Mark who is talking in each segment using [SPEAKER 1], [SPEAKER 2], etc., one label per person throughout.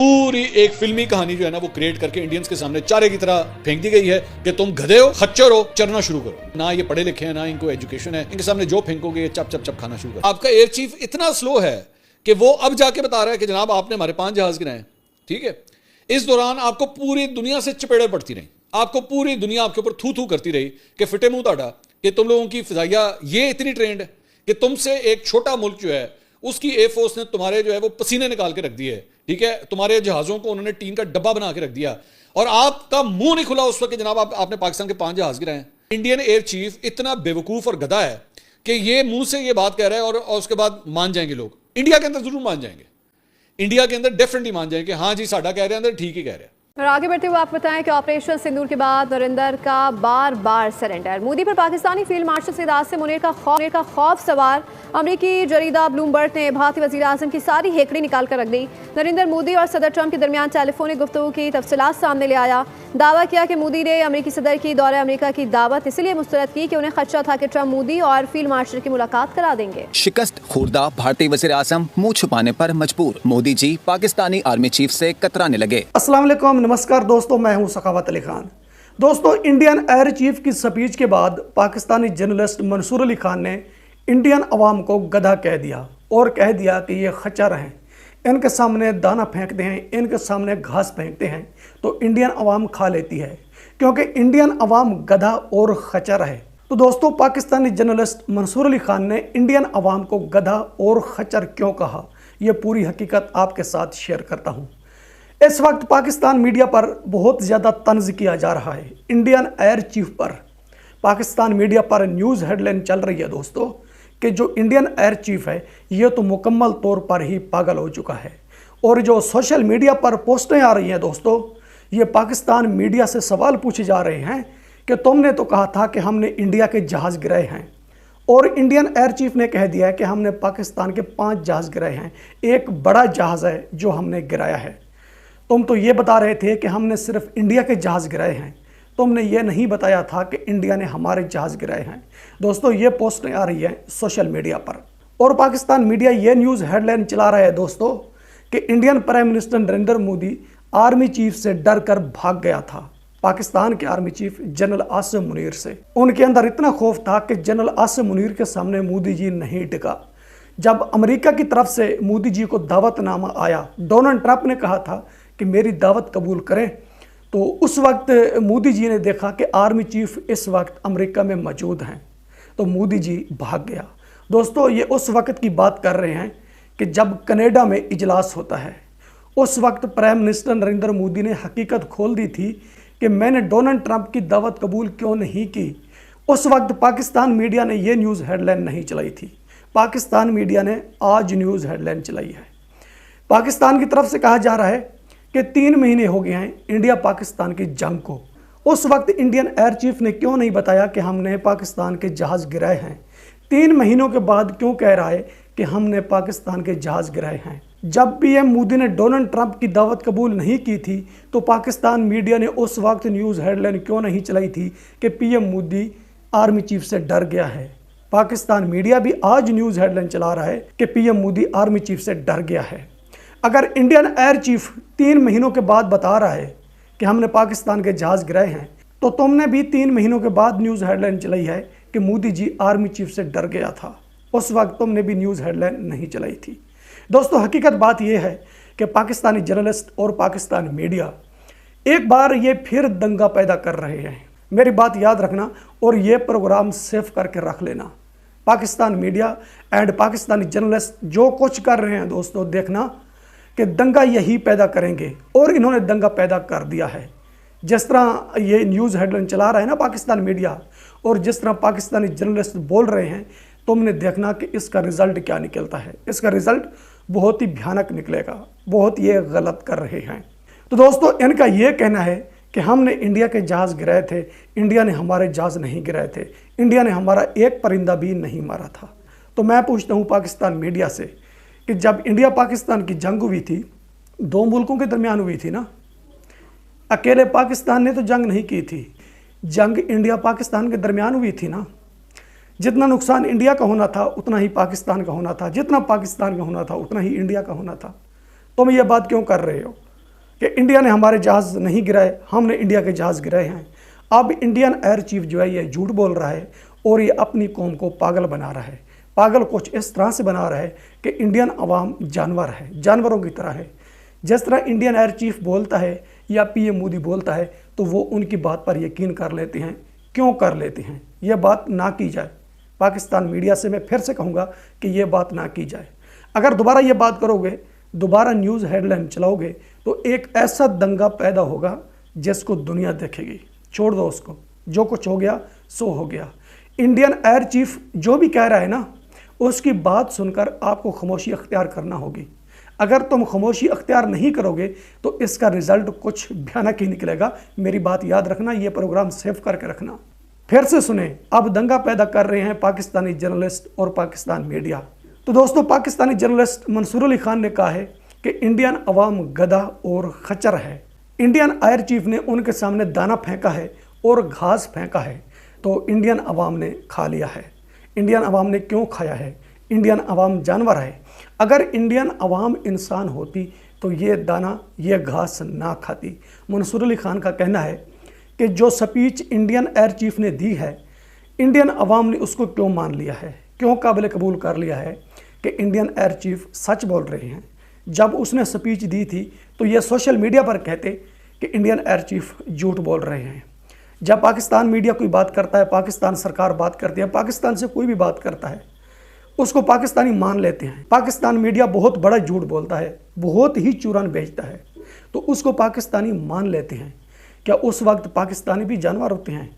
[SPEAKER 1] पूरी एक फिल्मी कहानी जो है ना वो क्रिएट करके इंडियंस के सामने चारे की तरह फेंक दी गई है कि तुम गधे हो, खच्चर हो, चरना शुरू करो। ना ये पढ़े लिखे हैं, ना इनको एजुकेशन है, इनके सामने जो फेंकोगे चप चप चप खाना शुरू करो। आपका एयर चीफ इतना स्लो है कि वो अब जाके बता रहा है कि जनाब आपने हमारे 5 जहाज गिराए। ठीक है, इस दौरान आपको पूरी दुनिया से चपेड़े पड़ती रही, आपको पूरी दुनिया आपके ऊपर थू थू करती रही कि फिटे मुंह ताड़ा कि तुम लोगों की फिजाइया ये इतनी ट्रेंड है कि तुमसे एक छोटा मुल्क जो है उसकी एयरफोर्स ने तुम्हारे जो है वो पसीने निकाल के रख दिए। ठीक है, तुम्हारे जहाज़ों को उन्होंने टीन का डब्बा बना के रख दिया और आपका मुंह नहीं खुला उस वक्त कि जनाब आपने पाकिस्तान के 5 जहाज गिराए। इंडियन एयर चीफ इतना बेवकूफ़ और गधा है कि ये मुंह से ये बात कह रहा है और उसके बाद मान जाएंगे लोग। इंडिया के अंदर जरूर मान जाएंगे, इंडिया के अंदर डेफिनेटली मान जाएंगे, हाँ जी साडा कह रहे हैं अंदर ठीक ही कह रहे हैं।
[SPEAKER 2] और आगे बढ़ते हुए आप बताएं कि ऑपरेशन सिंदूर के बाद नरिंदर का बार बार सरेंडर। मोदी पर पाकिस्तानी फील्ड मार्शल सैयद आसिम मुनीर का खौफ सवार। अमरीकी जरीदा ब्लूमबर्ग ने भारतीय वज़ीर आज़म की सारी हेकड़ी निकाल कर रख दी। नरेंद्र मोदी और सदर ट्रंप के दरमियान टेलीफोनिक गुफ्तगू की तफसीलात सामने ले आया। दावा किया कि मोदी ने अमरीकी सदर की दौरे अमरीका की दावत इसलिए मुस्तरद की कि उन्हें खदशा था कि ट्रंप मोदी और फील्ड मार्शल की मुलाकात करा देंगे।
[SPEAKER 3] शिकस्त खुर्दा भारतीय वज़ीर आज़म मुंह छुपाने पर मजबूर। मोदी जी पाकिस्तानी आर्मी चीफ से कतराने लगे।
[SPEAKER 4] अस्सलाम वालेकुम, नमस्कार दोस्तों, मैं हूं सखावत अली खान। दोस्तों, इंडियन एयर चीफ की स्पीच के बाद पाकिस्तानी जर्नलिस्ट मंसूर अली खान ने इंडियन अवाम को गधा कह दिया और कह दिया कि ये खच्चर हैं, इनके सामने दाना फेंकते हैं, इनके सामने घास फेंकते हैं तो इंडियन अवाम खा लेती है, क्योंकि इंडियन अवाम गधा और खच्चर है। तो दोस्तों, पाकिस्तानी जर्नलिस्ट मंसूर अली खान ने इंडियन अवाम को गधा और खच्चर क्यों कहा, ये पूरी हकीकत आपके साथ शेयर करता हूँ। इस वक्त पाकिस्तान मीडिया पर बहुत ज़्यादा तंज किया जा रहा है इंडियन एयर चीफ पर। पाकिस्तान मीडिया पर न्यूज़ हेडलाइन चल रही है दोस्तों कि जो इंडियन एयर चीफ है ये तो मुकम्मल तौर पर ही पागल हो चुका है। और जो सोशल मीडिया पर पोस्टें आ रही हैं दोस्तों, ये पाकिस्तान मीडिया से सवाल पूछे जा रहे हैं कि तुमने तो कहा था कि हमने इंडिया के जहाज़ गिराए हैं, और इंडियन एयर चीफ ने कह दिया है कि हमने पाकिस्तान के 5 जहाज़ गिराए हैं, एक बड़ा जहाज़ है जो हमने गिराया है। तुम तो ये बता रहे थे कि हमने सिर्फ इंडिया के जहाज़ गिराए हैं, तुमने ये नहीं बताया था कि इंडिया ने हमारे जहाज़ गिराए हैं। दोस्तों, ये पोस्टें आ रही हैं सोशल मीडिया पर और पाकिस्तान मीडिया ये न्यूज़ हेडलाइन चला रहा है दोस्तों कि Indian prime minister Narendra Modi army chief से डर कर भाग गया था। पाकिस्तान के army chief general Asim Munir से उनके अंदर इतना खौफ था कि जनरल आसिम मुनीर के सामने मोदी जी नहीं टिका। जब अमेरिका की तरफ से मोदी जी को दावतनामा आया, डोनाल्ड ट्रंप ने कहा था कि मेरी दावत कबूल करें, तो उस वक्त मोदी जी ने देखा कि आर्मी चीफ इस वक्त अमेरिका में मौजूद हैं, तो मोदी जी भाग गया। दोस्तों, ये उस वक्त की बात कर रहे हैं कि जब कनाडा में इजलास होता है, उस वक्त प्राइम मिनिस्टर नरेंद्र मोदी ने हकीकत खोल दी थी कि मैंने डोनाल्ड ट्रंप की दावत कबूल क्यों नहीं की। उस वक्त पाकिस्तान मीडिया ने यह न्यूज़ हेडलाइन नहीं चलाई थी, पाकिस्तान मीडिया ने आज न्यूज़ हेडलाइन चलाई है। पाकिस्तान की तरफ से कहा जा रहा है कि 3 महीने हो गए हैं इंडिया पाकिस्तान की जंग को। उस वक्त इंडियन एयर चीफ ने क्यों नहीं बताया कि हमने पाकिस्तान के जहाज़ गिराए हैं? 3 महीनों के बाद क्यों कह रहा है कि हमने पाकिस्तान के जहाज़ गिराए हैं? जब पीएम मोदी ने डोनाल्ड ट्रंप की दावत कबूल नहीं की थी तो पाकिस्तान मीडिया ने उस वक्त न्यूज़ हेडलाइन क्यों नहीं चलाई थी कि पीएम मोदी आर्मी चीफ से डर गया है? पाकिस्तान मीडिया भी आज न्यूज़ हेडलाइन चला रहा है कि पीएम मोदी आर्मी चीफ से डर गया है। अगर इंडियन एयर चीफ 3 महीनों के बाद बता रहा है कि हमने पाकिस्तान के जहाज़ गिराए हैं, तो तुमने भी 3 महीनों के बाद न्यूज़ हेडलाइन चलाई है कि मोदी जी आर्मी चीफ से डर गया था। उस वक्त तुमने भी न्यूज़ हेडलाइन नहीं चलाई थी। दोस्तों, हकीकत बात यह है कि पाकिस्तानी जर्नलिस्ट और पाकिस्तान मीडिया एक बार ये फिर दंगा पैदा कर रहे हैं। मेरी बात याद रखना और ये प्रोग्राम सेव करके रख लेना। Pakistan media and Pakistani journalist जो कुछ कर रहे हैं दोस्तों, देखना कि दंगा यही पैदा करेंगे, और इन्होंने दंगा पैदा कर दिया है। जिस तरह ये न्यूज़ हेडलाइन चला रहा है ना पाकिस्तान मीडिया, और जिस तरह पाकिस्तानी जर्नलिस्ट बोल रहे हैं, तुमने देखना कि इसका रिज़ल्ट क्या निकलता है। इसका रिज़ल्ट बहुत ही भयानक निकलेगा, बहुत ये गलत कर रहे हैं। तो दोस्तों, इनका ये कहना है कि हमने इंडिया के जहाज़ गिराए थे, इंडिया ने हमारे जहाज़ नहीं गिराए थे, इंडिया ने हमारा एक परिंदा भी नहीं मारा था। तो मैं पूछता हूँ पाकिस्तान मीडिया से कि जब इंडिया पाकिस्तान की जंग हुई थी, 2 मुल्कों के दरमियान हुई थी ना, अकेले पाकिस्तान ने तो जंग नहीं की थी, जंग इंडिया पाकिस्तान के दरमियान हुई थी ना। जितना नुकसान इंडिया का होना था उतना ही पाकिस्तान का होना था, जितना पाकिस्तान का होना था उतना ही इंडिया का होना था। तुम ये बात क्यों कर रहे हो? कि इंडिया ने हमारे जहाज़ नहीं गिराए, हमने इंडिया के जहाज़ गिराए हैं। अब इंडियन एयर चीफ जो है ये झूठ बोल रहा है और ये अपनी कौम को पागल बना रहा है। पागल कुछ इस तरह से बना रहा है कि इंडियन अवाम जानवर है, जानवरों की तरह है। जिस तरह इंडियन एयर चीफ बोलता है या पीएम मोदी बोलता है तो वो उनकी बात पर यकीन कर लेते हैं। क्यों कर लेते हैं? यह बात ना की जाए। पाकिस्तान मीडिया से मैं फिर से कहूँगा कि ये बात ना की जाए। अगर दोबारा ये बात करोगे, दोबारा न्यूज़ हेडलाइन चलाओगे तो एक ऐसा दंगा पैदा होगा जिसको दुनिया देखेगी। छोड़ दो उसको, जो कुछ हो गया सो हो गया। इंडियन एयर चीफ जो भी कह रहा है ना, उसकी बात सुनकर आपको खामोशी अख्तियार करना होगी। अगर तुम खामोशी अख्तियार नहीं करोगे तो इसका रिजल्ट कुछ भयानक ही निकलेगा। मेरी बात याद रखना, ये प्रोग्राम सेव करके रखना। फिर से सुने, अब दंगा पैदा कर रहे हैं पाकिस्तानी जर्नलिस्ट और पाकिस्तान मीडिया। तो दोस्तों, पाकिस्तानी जर्नलिस्ट मंसूर अली खान ने कहा है कि इंडियन अवाम गधा और खच्चर है। इंडियन एयर चीफ ने उनके सामने दाना फेंका है और घास फेंका है तो इंडियन अवाम ने खा लिया है। इंडियन अवाम ने क्यों खाया है? इंडियन अवाम जानवर है। अगर इंडियन अवाम इंसान होती तो ये दाना, ये घास ना खाती। मंसूर अली खान का कहना है कि जो स्पीच इंडियन एयर चीफ ने दी है, इंडियन अवाम ने उसको क्यों मान लिया है, क्यों काबिल कबूल कर लिया है कि इंडियन एयर चीफ सच बोल रहे हैं। जब उसने स्पीच दी थी तो ये सोशल मीडिया पर कहते कि इंडियन एयर चीफ झूठ बोल रहे हैं। जब पाकिस्तान मीडिया कोई बात करता है, पाकिस्तान सरकार बात करती है, पाकिस्तान से कोई भी बात करता है, उसको पाकिस्तानी मान लेते हैं। पाकिस्तान मीडिया बहुत बड़ा झूठ बोलता है, बहुत ही चूरन बेचता है, तो उसको पाकिस्तानी मान लेते हैं। क्या उस वक्त पाकिस्तानी भी जानवर होते हैं?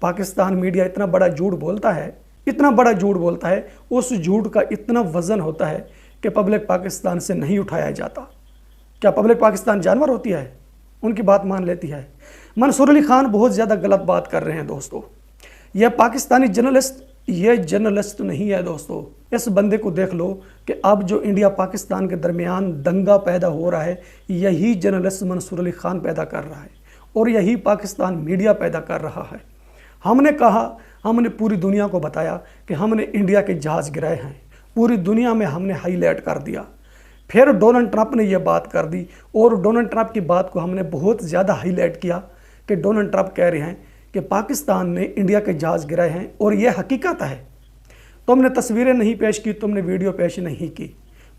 [SPEAKER 4] पाकिस्तान मीडिया इतना बड़ा झूठ बोलता है, इतना बड़ा झूठ बोलता है, उस झूठ का इतना वजन होता है कि पब्लिक पाकिस्तान से नहीं उठाया जाता। क्या पब्लिक पाकिस्तान जानवर होती है? उनकी बात मान लेती है। मंसूर अली खान बहुत ज़्यादा गलत बात कर रहे हैं दोस्तों। यह पाकिस्तानी जर्नलिस्ट, ये जर्नलिस्ट नहीं है दोस्तों। इस बंदे को देख लो कि अब जो इंडिया पाकिस्तान के दरमियान दंगा पैदा हो रहा है, यही जर्नलिस्ट मंसूर अली खान पैदा कर रहा है और यही पाकिस्तान मीडिया पैदा कर रहा है। हमने कहा, हमने पूरी दुनिया को बताया कि हमने इंडिया के जहाज़ गिराए हैं, पूरी दुनिया में हमने हाईलाइट कर दिया। फिर डोनाल्ड ट्रंप ने यह बात कर दी और डोनाल्ड ट्रंप की बात को हमने बहुत ज़्यादा हाईलाइट किया कि डोनाल्ड ट्रंप कह रहे हैं कि पाकिस्तान ने इंडिया के जहाज़ गिराए हैं और यह हकीकत है। तुमने तस्वीरें नहीं पेश की, तुमने वीडियो पेश नहीं की,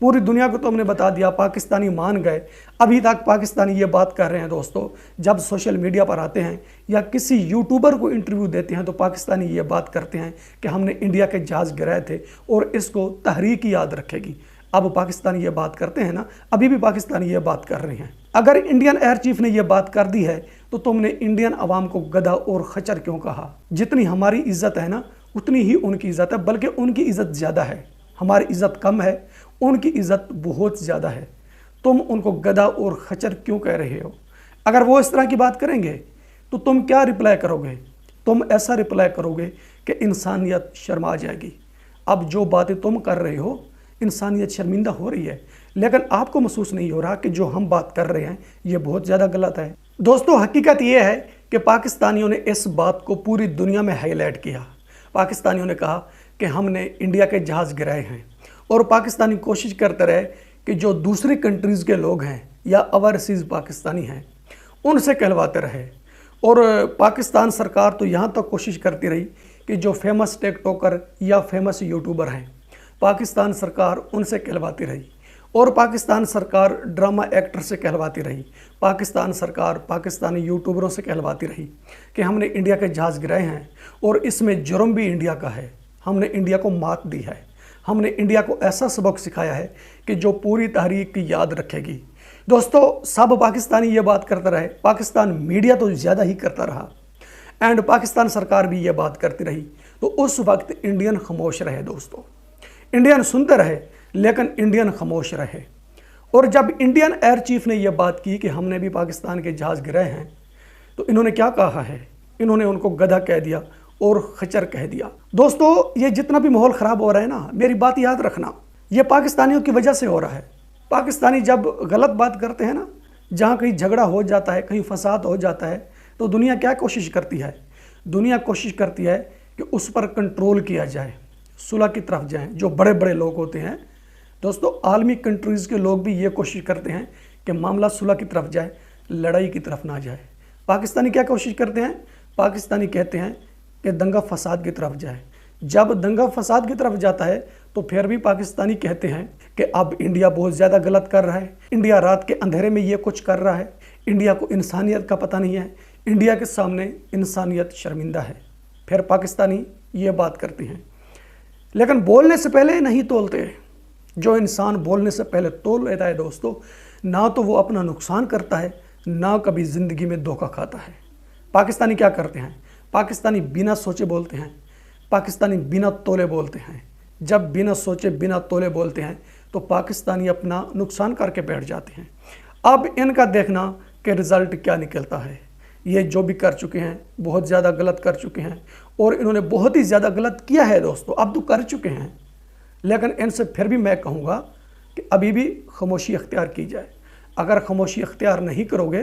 [SPEAKER 4] पूरी दुनिया को तुमने बता दिया, पाकिस्तानी मान गए। अभी तक पाकिस्तानी ये बात कर रहे हैं दोस्तों। जब सोशल मीडिया पर आते हैं या किसी यूट्यूबर को इंटरव्यू देते हैं तो पाकिस्तानी ये बात करते हैं कि हमने इंडिया के जहाज़ गिराए थे और इसको तहरीक याद रखेगी। अब पाकिस्तानी ये बात करते हैं ना, अभी भी पाकिस्तानी ये बात कर रहे हैं। अगर इंडियन एयर चीफ ने यह बात कर दी है तो तुमने इंडियन अवाम को गधा और खच्चर क्यों कहा? जितनी हमारी इज्जत है ना, उतनी ही उनकी इज्जत है, बल्कि उनकी इज्जत ज़्यादा है। हमारी इज्जत कम है, उनकी इज्जत बहुत ज़्यादा है। तुम उनको गधा और खच्चर क्यों कह रहे हो? अगर वो इस तरह की बात करेंगे तो तुम क्या रिप्लाई करोगे? तुम ऐसा रिप्लाई करोगे कि इंसानियत शर्मा जाएगी। अब जो बातें तुम कर रहे हो, इंसानियत शर्मिंदा हो रही है, लेकिन आपको महसूस नहीं हो रहा कि जो हम बात कर रहे हैं ये बहुत ज़्यादा गलत है। दोस्तों, हकीकत ये है कि पाकिस्तानियों ने इस बात को पूरी दुनिया में हाईलाइट किया। पाकिस्तानियों ने कहा कि हमने इंडिया के जहाज़ गिराए हैं और पाकिस्तानी कोशिश करते रहे कि जो दूसरी कंट्रीज़ के लोग हैं या ओवरसीज़ पाकिस्तानी हैं उनसे कहलवाते रहे। और पाकिस्तान सरकार तो यहाँ तक कोशिश करती रही कि जो फेमस टिकटॉकर या फेमस यूट्यूबर हैं, पाकिस्तान सरकार उनसे कहलवाती रही और पाकिस्तान सरकार ड्रामा एक्टर से कहलवाती रही। पाकिस्तान सरकार पाकिस्तानी यूट्यूबरों से कहलवाती रही कि हमने इंडिया के जहाज़ गिराए हैं और इसमें जुर्म भी इंडिया का है, हमने इंडिया को मात दी है, हमने इंडिया को ऐसा सबक सिखाया है कि जो पूरी तहरीक की याद रखेगी। दोस्तों, सब पाकिस्तानी ये बात करता रहे, पाकिस्तान मीडिया तो ज़्यादा ही करता रहा एंड पाकिस्तान सरकार भी ये बात करती रही, तो उस वक्त इंडियन खामोश रहे। दोस्तों, इंडियन सुनते रहे लेकिन इंडियन खामोश रहे। और जब इंडियन एयर चीफ ने यह बात की कि हमने भी पाकिस्तान के जहाज़ गिराए हैं तो इन्होंने क्या कहा है? इन्होंने उनको गधा कह दिया और खच्चर कह दिया। दोस्तों, ये जितना भी माहौल ख़राब हो रहा है ना, मेरी बात याद रखना, ये पाकिस्तानियों की वजह से हो रहा है। पाकिस्तानी जब गलत बात करते हैं ना, जहाँ कहीं झगड़ा हो जाता है, कहीं फसाद हो जाता है, तो दुनिया क्या कोशिश करती है? दुनिया कोशिश करती है कि उस पर कंट्रोल किया जाए, सुलह की तरफ जाएं। जो बड़े बड़े लोग होते हैं दोस्तों, आलमी कंट्रीज़ के लोग भी ये कोशिश करते हैं कि मामला सुलह की तरफ जाए, लड़ाई की तरफ ना जाए। पाकिस्तानी क्या कोशिश करते हैं? पाकिस्तानी कहते हैं कि दंगा फसाद की तरफ जाए। जब दंगा फसाद की तरफ जाता है तो फिर भी पाकिस्तानी कहते हैं कि अब इंडिया बहुत ज़्यादा गलत कर रहा है, इंडिया रात के अंधेरे में ये कुछ कर रहा है, इंडिया को इंसानियत का पता नहीं है, इंडिया के सामने इंसानियत शर्मिंदा है। फिर पाकिस्तानी ये बात करते हैं, लेकिन बोलने से पहले नहीं तोलते। जो इंसान बोलने से पहले तोल लेता है दोस्तों, ना तो वो अपना नुकसान करता है, ना कभी ज़िंदगी में धोखा खाता है। पाकिस्तानी क्या करते हैं? पाकिस्तानी बिना सोचे बोलते हैं, पाकिस्तानी बिना तोले बोलते हैं। जब बिना सोचे बिना तोले बोलते हैं तो पाकिस्तानी अपना नुकसान करके बैठ जाते हैं। अब इनका देखना कि रिज़ल्ट क्या निकलता है। ये जो भी कर चुके हैं बहुत ज़्यादा गलत कर चुके हैं, और इन्होंने बहुत ही ज़्यादा गलत किया है दोस्तों, अब तो कर चुके हैं। लेकिन इनसे फिर भी मैं कहूँगा कि अभी भी खामोशी अख्तियार की जाए। अगर खामोशी अख्तियार नहीं करोगे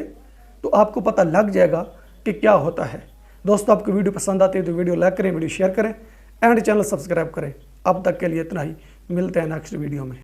[SPEAKER 4] तो आपको पता लग जाएगा कि क्या होता है। दोस्तों, आपको वीडियो पसंद आती है तो वीडियो लाइक करें, वीडियो शेयर करें एंड चैनल सब्सक्राइब करें। अब तक के लिए इतना ही, मिलते हैं नेक्स्ट वीडियो में।